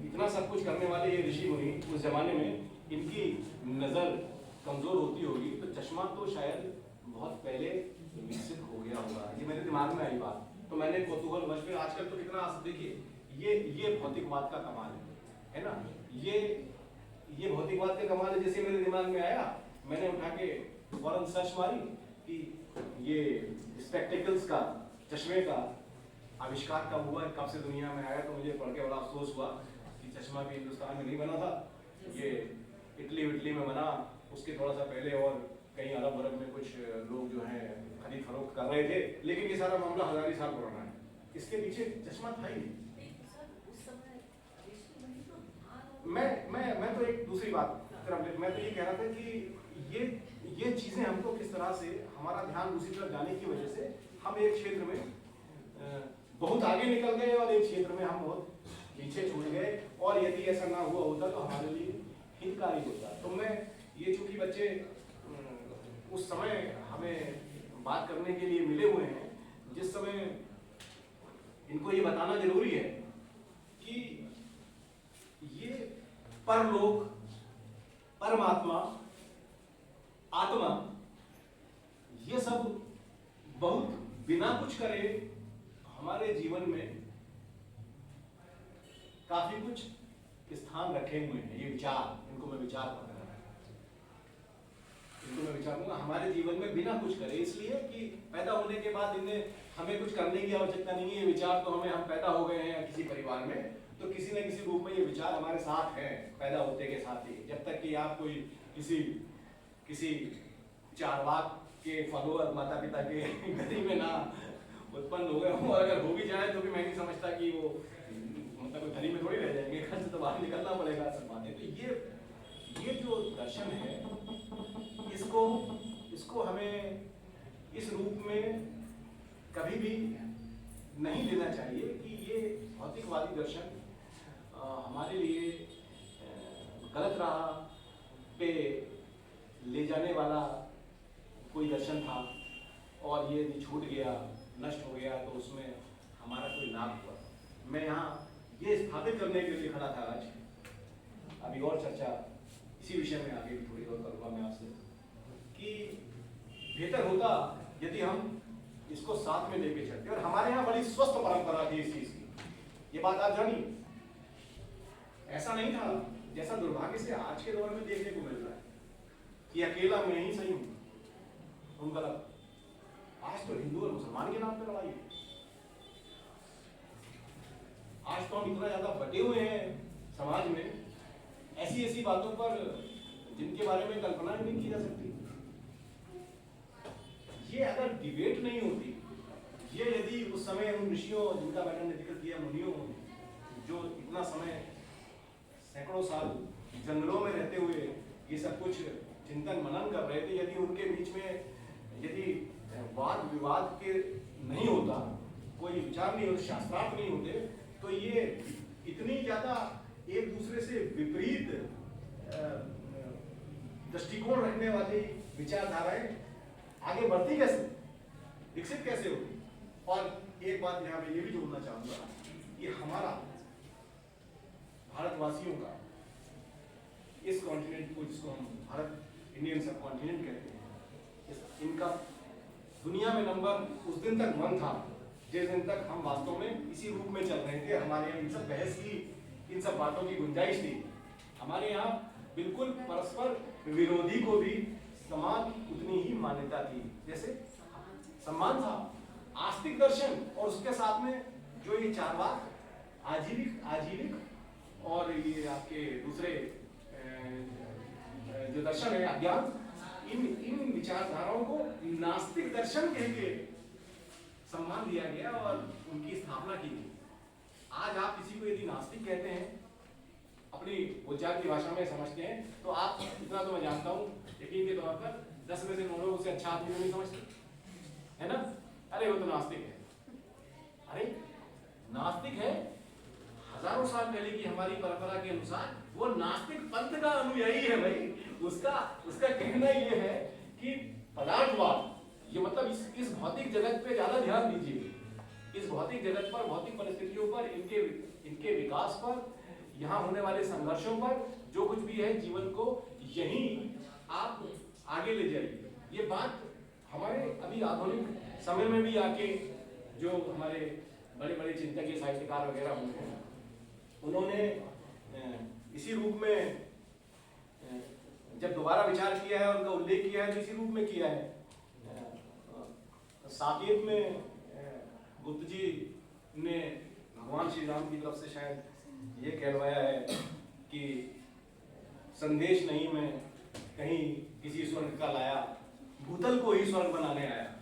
इतना सब कुछ करने वाले ये ऋषि मुनि उस जमाने में इनकी नज़र कमज़ोर होती होगी, तो चश्मा तो शायद बहुत पहले विकसित हो गया होगा। ये मेरे दिमाग में आई बात, तो मैंने कौतूहलवश में, आजकल तो कितना देखिए, ये भौतिकवाद का कमाल है ना, ये भौतिकवाद का कमाल है। जैसे मेरे दिमाग में आया, मैंने उठा के फौरन सर्च मारी कि ये स्पेक्टिकल्स का, चश्मे का आविष्कार कब हुआ है, कब से दुनिया में आया। तो मुझे पढ़ के बड़ा अफसोस हुआ कि चश्मा भी हिंदुस्तान में नहीं बना था, ये इटली में बना, उसके थोड़ा सा पहले और कहीं अरब वरब में कुछ लोग जो हैं खरीद फरोख्त कर रहे थे, लेकिन ये सारा मामला हजारी साल पुराना है, इसके पीछे चश्मा था ही नहीं। मैं तो एक दूसरी बात, मैं तो ये कह रहा था कि ये चीजें हमको किस तरह से, हमारा ध्यान दूसरी तरफ जाने की वजह से हम एक क्षेत्र में बहुत आगे निकल गए और एक क्षेत्र में हम बहुत पीछे छूट गए, और यदि ऐसा ना हुआ होता तो हमारे लिए हितकारी होता। तो मैं ये, चूंकि बच्चे उस समय हमें बात करने के लिए मिले हुए हैं, जिस समय इनको ये बताना जरूरी है कि ये परलोक, परमात्मा, आत्मा, ये सब बहुत बिना कुछ करे हमारे जीवन में काफी कुछ स्थान रखे हुए हैं। ये विचार, इनको मैं विचार करूंगा, हमारे जीवन में बिना कुछ करे, इसलिए कि पैदा होने के बाद इन्हें हमें कुछ करने की आवश्यकता नहीं है। ये विचार तो हम पैदा हो गए हैं किसी परिवार में, तो किसी न किसी रूप में ये विचार हमारे साथ हैं पैदा होते के साथ ही। जब तक कि आप कोई किसी चारवाक के फॉलोअर, माता पिता के गति में ना उत्पन्न हो गए हो, अगर हो भी जाए तो भी मैं नहीं समझता कि वो मतलब घड़ी में थोड़ी रह जाएंगे, घर से तो बाहर निकलना पड़ेगा सब बातें। तो ये जो दर्शन है, इसको हमें इस रूप में कभी भी नहीं लेना चाहिए कि ये भौतिकवादी दर्शन हमारे लिए गलत राह पे ले जाने वाला कोई दर्शन था, और ये यदि छूट गया, नष्ट हो गया, तो उसमें हमारा कोई लाभ हुआ। मैं यहाँ ये स्थापित करने के लिए खड़ा था आज। अभी और चर्चा इसी विषय में आगे भी थोड़ी और करूँगा मैं आपसे, कि बेहतर होता यदि हम इसको साथ में लेके चलते। और हमारे यहाँ बड़ी स्वस्थ परंपरा थी इस चीज की, ये बात आप जानिए। ऐसा नहीं था जैसा दुर्भाग्य से आज के दौर में देखने को मिल रहा है कि अकेला मैं ही सही हूँ, तुम गलत। आज तो हिंदू और मुसलमान के नाम पे लड़ाई है। आज तो हम इतना ज्यादा बटे हुए हैं समाज में, ऐसी बातों पर जिनके बारे में कल्पना भी नहीं की जा सकती। ये अगर डिबेट नहीं होती, ये यदि उस समय उन ऋषियों जिनका मैंने जिक्र किया, मुनियों, जो इतना समय सैकड़ों साल जंगलों में रहते हुए ये सब कुछ चिंतन मनन कर रहे थे, यदि उनके बीच में यदि वाद विवाद के नहीं होता, कोई विचार नहीं होते, शास्त्रार्थ नहीं होते, तो ये इतनी ज्यादा एक दूसरे से विपरीत दृष्टिकोण रखने वाली विचारधाराएं आगे बढ़ती कैसे, विकसित कैसे होगी। और एक बात यहाँ मैं ये भी जोड़ना चाहूंगा कि हमारा भारतवासियों का इस कॉन्टिनेंट को, जिसको हम भारत, इंडियन सब कॉन्टिनेंट कहते हैं, इनका दुनिया में नंबर उस दिन तक वन था जिस दिन तक हम वास्तव में इसी रूप में चल रहे थे। हमारे यहाँ इन सब बहस की, इन सब बातों की गुंजाइश थी। हमारे यहाँ बिल्कुल परस्पर विरोधी को भी समान उतनी ही मान्यता थी, जैसे सम्मान था। आस्तिक दर्शन और उसके साथ में जो ये चारवाक, आजीविक और ये आपके दूसरे जो दर्शन है, अज्ञान, इन विचारधाराओं को नास्तिक दर्शन कह के सम्मान दिया गया और उनकी स्थापना की गई। आज आप किसी को यदि नास्तिक कहते हैं, अपनी बोलचाल की भाषा में समझते हैं, तो आप, इतना तो मैं जानता हूँ यकीन के तौर पर 10 में से 9 लोग उसे अच्छा आदमी नहीं समझते, है ना? अरे वो तो नास्तिक है। अरे नास्तिक है, हजारों साल पहले की हमारी परंपरा के अनुसार वो नास्तिक पंथ का अनुयायी है भाई। उसका कहना ये है कि पदार्थवाद, ये मतलब इस भौतिक जगत पे ज्यादा ध्यान दीजिए, इस भौतिक जगत पर, भौतिक परिस्थितियों पर, इनके विकास पर, यहाँ होने वाले संघर्षों पर, जो कुछ भी है जीवन को, यही आप आगे ले जाइए। ये बात हमारे अभी आधुनिक समय में भी आके जो हमारे बड़े बड़े चिंतक, साहित्यकार वगैरह होते हैं, उन्होंने इसी रूप में जब दोबारा विचार किया है, उनका उल्लेख किया है, तो इसी रूप में किया है। साकेत में बुद्ध जी ने भगवान श्री राम की तरफ से शायद ये कहलवाया है कि संदेश नहीं मैं कहीं किसी स्वर्ग का लाया, भूतल को ही स्वर्ग बनाने आया।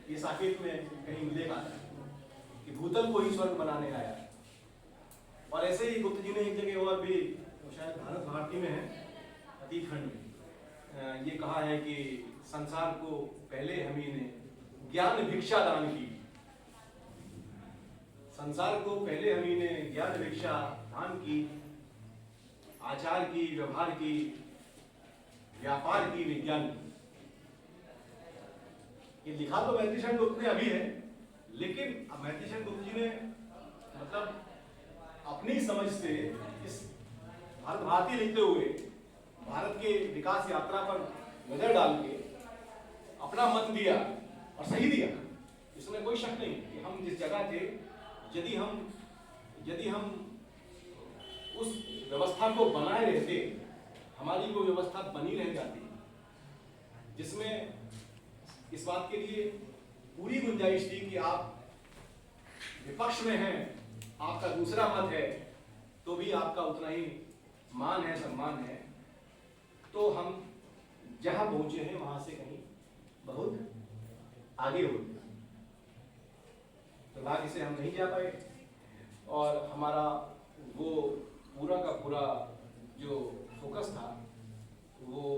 ये साकेत में कहीं उल्लेख आता है कि भूतल को ही स्वर्ग बनाने आया। और ऐसे ही गुप्त जी ने एक जगह और भी, शायद भारत भारती में है, अतीत खंड में, ये कहा है कि संसार को पहले हम ही ने ज्ञान भिक्षा दान की। संसार को पहले हम ही ने ज्ञान भिक्षा दान की, आचार की, व्यवहार की, व्यापार की, विज्ञान की। ये लिखा तो मैत्रीशरण गुप्त ने अभी है, लेकिन अब मैत्रीशरण गुप्त जी ने मतलब अपनी समझ से इस भारत भारती लिखते हुए भारत के विकास यात्रा पर नजर डाल के अपना मत दिया और सही दिया। इसमें कोई शक नहीं कि हम जिस जगह थे, यदि हम उस व्यवस्था को बनाए रहते, हमारी वो व्यवस्था बनी रह जाती जिसमें इस बात के लिए पूरी गुंजाइश थी कि आप विपक्ष में हैं, आपका दूसरा मत है, तो भी आपका उतना ही मान है, सम्मान है, तो हम जहां पहुंचे हैं वहां से कहीं बहुत आगे होते। दुर्भाग्य से हम नहीं जा पाए और हमारा वो पूरा का पूरा जो फोकस था वो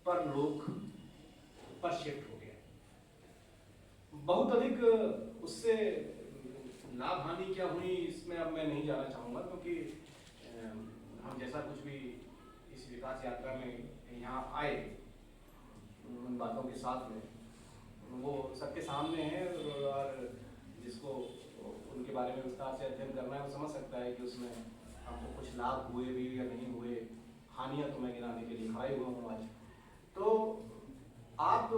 परलोक पर शिफ्ट हो गया। बहुत अधिक उससे लाभ हानि क्या हुई इसमें अब मैं नहीं जाना चाहूँगा, क्योंकि हम जैसा कुछ भी इस विकास यात्रा में यहाँ आए उन बातों के साथ में वो सबके सामने है, और जिसको उनके बारे में विस्तार से अध्ययन करना है वो समझ सकता है कि उसमें हमको कुछ लाभ हुए भी या नहीं हुए, हानियाँ तो मैं गिनाने के लिए खड़े हुआ हूँ आज। तो आप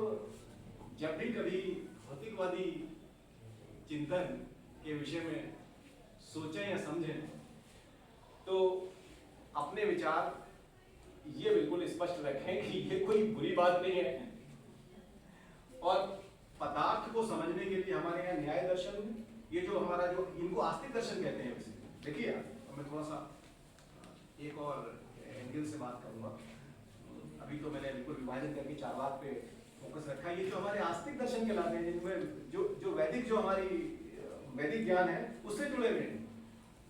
जब भी कभी भौतिकवादी चिंतन के विषय में सोचें या समझें, तो अपने विचार ये बिल्कुल स्पष्ट रखें कि ये कोई बुरी बात नहीं है। और पदार्थ को समझने के लिए हमारे यहाँ न्याय दर्शन, ये जो हमारा जो इनको आस्तिक दर्शन कहते हैं, देखिए मैं थोड़ा सा एक और एंगल से बात करूंगा। अभी तो मैंने बिल्कुल विभाजन करके चारवाक पे फोकस रखा। ये जो हमारे आस्तिक दर्शन कहलाते हैं, जिनमें जो वैदिक, जो हमारी वैदिक ज्ञान है उससे जुड़े हुए हैं,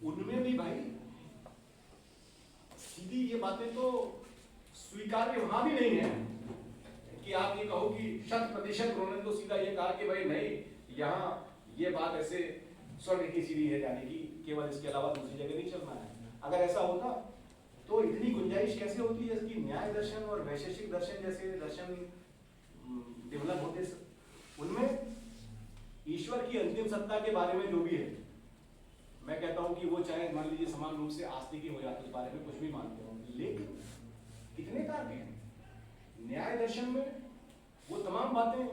उनमें भी भाई सीधी ये बातें तो स्वीकार्य वहां भी नहीं है कि आप ये कहो कि 100% उन्होंने तो सीधा ये कहा कि भाई नहीं, यहाँ ये बात ऐसे स्वर्ग की सीढ़ी है जाने की, केवल इसके अलावा दूसरी जगह नहीं चलना है। अगर ऐसा होता तो इतनी गुंजाइश कैसे होती है कि न्याय दर्शन और वैशेषिक दर्शन जैसे दर्शन डेवलप होते, उनमें ईश्वर की अंतिम सत्ता के बारे में जो भी है, मैं कहता हूं कि वो चाहे मान लीजिए समान रूप से आस्तिक हो जाते, उस बारे में कुछ भी मानते हो, लेकिन कितने तार्क हैं न्याय दर्शन में, वो तमाम बातें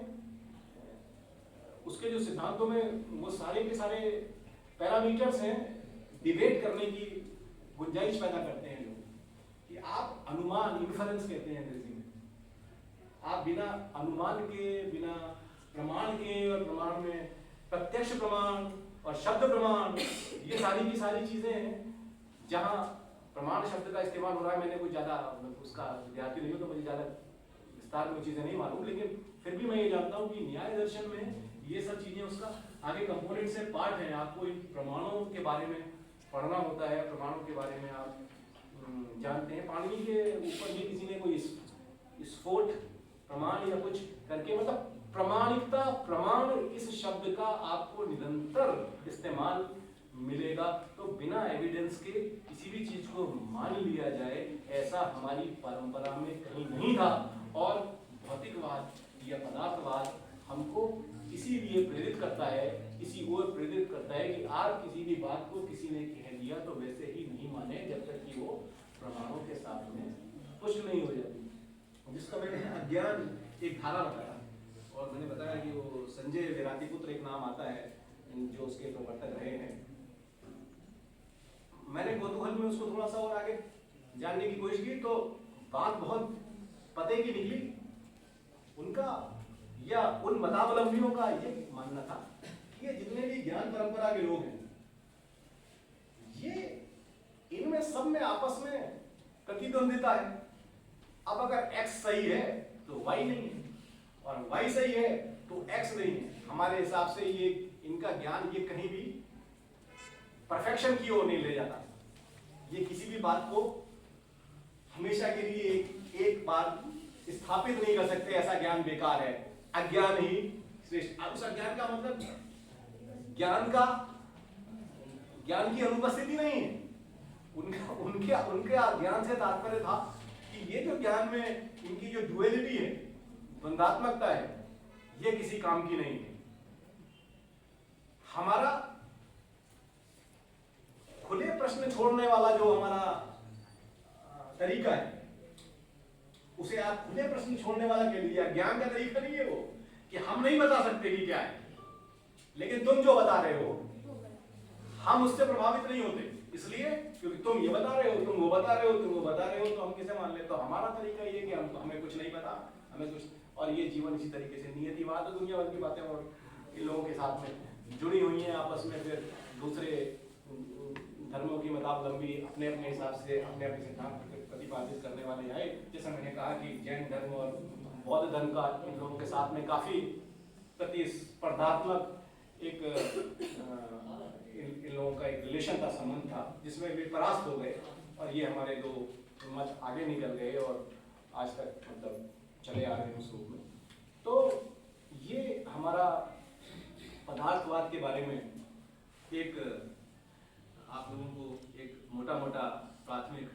उसके जो सिद्धांतों में वो सारे के सारे पैरामीटर्स हैं, डिबेट करने की गुंजाइश पैदा करते हैं लोग, कि आप अनुमान, इन्फरेंस कहते हैं अंग्रेजी में, आप बिना अनुमान के, बिना प्रमाण के, और प्रमाण में प्रत्यक्ष प्रमाण और शब्द प्रमाण, ये सारी की सारी चीजें हैं जहां प्रमाण शब्द का इस्तेमाल हो रहा है। मैंने कुछ ज्यादा उसका विद्यार्थी नहीं हूं तो मुझे ज्यादा विस्तार में चीजें नहीं मालूम, लेकिन फिर भी मैं ये जानता हूं कि न्याय दर्शन में ये सब चीजें उसका आगे कंपोनेंट से पार्ट है। आपको इन प्रमाणों के बारे में पढ़ना होता है, प्रमाणों के बारे में आप जानते हैं। पाणिनि के ऊपर ये किसी ने कोई स्फोट प्रमाण या कुछ करके, मतलब प्रमाणिकता, प्रमाण इस शब्द का आपको निरंतर इस्तेमाल मिलेगा, तो बिना एविडेंस के किसी भी चीज को मान लिया जाए, ऐसा हमारी परंपरा में कहीं नहीं था। और भौतिकवाद या पदार्थवाद हमको इसीलिए प्रेरित करता है, इसी ओर प्रेरित करता है कि आप किसी भी बात को किसी ने कह दिया तो वैसे ही नहीं माने जब तक कि वो प्रमाणों के साथ में पुष्ट नहीं हो जाती। जिसका मैंने अज्ञान एक धारा बताया, और मैंने बताया कि वो संजय विरातिपुत्र एक नाम आता है जो उसके प्रवर्तक रहे हैं। मैंने कौतूहल में उसको थोड़ा सा और आगे जानने की कोशिश की तो बात बहुत पते की निकली। उनका या उन मतावलंबियों का ये मानना था कि ये जितने भी ज्ञान परंपरा के लोग हैं, ये इनमें सब में आपस में प्रतिद्वंदिता है। अब अगर x सही है तो y नहीं है, और y सही है तो x नहीं है। हमारे हिसाब से ये इनका ज्ञान ये कहीं भी परफेक्शन की ओर नहीं ले जाता। ये किसी भी बात को हमेशा के लिए एक बार स्थापित नहीं कर सकते, ऐसा ज्ञान बेकार है। अज्ञान ही श्रेष्ठ। उस अज्ञान का मतलब ज्ञान की अनुपस्थिति नहीं है। उनके ज्ञान से तात्पर्य था कि ये जो ज्ञान में इनकी जो डुअलिटी है, द्वंदात्मकता है, ये किसी काम की नहीं है। हमारा खुले प्रश्न छोड़ने वाला जो हमारा तरीका है, उसे आप खुले प्रश्न छोड़ने वाला कह लीजिए। ज्ञान का तरीका नहीं है वो कि हम नहीं बता सकते कि क्या है, लेकिन तुम जो बता रहे हो हम उससे प्रभावित नहीं होते, इसलिए क्योंकि तुम ये बता रहे हो, तुम वो बता रहे हो, तुम वो बता रहे हो, तो हम किसे मान ले। तो हमारा तरीका ये कि हमें कुछ नहीं पता, हमें कुछ, और ये जीवन इसी तरीके से नियतिवाद और दुनिया भर की बातें और इन लोगों के साथ में जुड़ी हुई हैं आपस में। फिर दूसरे धर्मों की मतावलंबी अपने अपने हिसाब से अपने अपने सिद्धांत प्रतिपादित करने वाले आए। जैसा मैंने कहा कि जैन धर्म और बौद्ध धर्म का इन लोगों के साथ में काफी प्रतिस्पर्धात्मक एक इन लोगों का एक रिलेशन था, संबंध था, जिसमें वे परास्त हो गए और ये हमारे दो मत आगे निकल गए और आज तक मतलब चले आ रहे हैं उस रूप में। तो ये हमारा पदार्थवाद के बारे में एक आप लोगों को एक मोटा मोटा प्राथमिक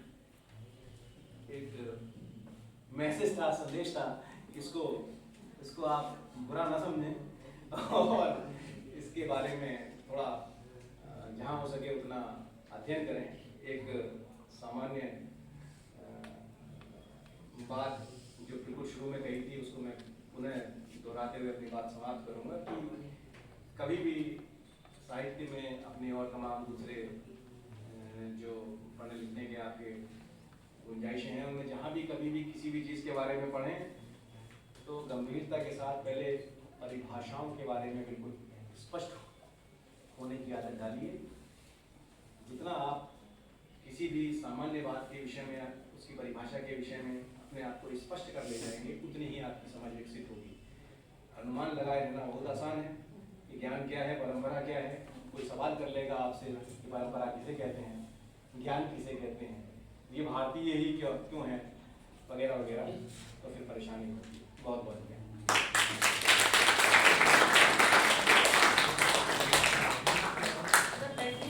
एक मैसेज था, संदेश था। इसको आप बुरा ना समझें और इसके बारे में थोड़ा जहाँ हो सके उतना अध्ययन करें। एक सामान्य बात जो बिल्कुल शुरू में कही थी उसको मैं पुनः दोहराते हुए अपनी बात समाप्त करूँगा कि कभी भी साहित्य में अपने और तमाम दूसरे जो पढ़ने लिखने के आपके गुंजाइशें हैं, उनमें जहाँ भी कभी भी किसी भी चीज़ के बारे में पढ़ें तो गंभीरता के साथ पहले परिभाषाओं के बारे में बिल्कुल स्पष्ट होने की आदत डालिए। जितना आप किसी भी सामान्य बात के विषय में, उसकी परिभाषा के विषय में अपने आप को स्पष्ट कर ले जाएंगे, उतनी ही आपकी समझ विकसित होगी। अनुमान लगाए रहना बहुत आसान है कि ज्ञान क्या है, परंपरा क्या है। कोई सवाल कर लेगा आपसे कि परंपरा किसे कहते हैं, ज्ञान किसे कहते हैं, ये भारतीय ही क्यों है, वगैरह वगैरह, तो फिर परेशानी होती है। बहुत बहुत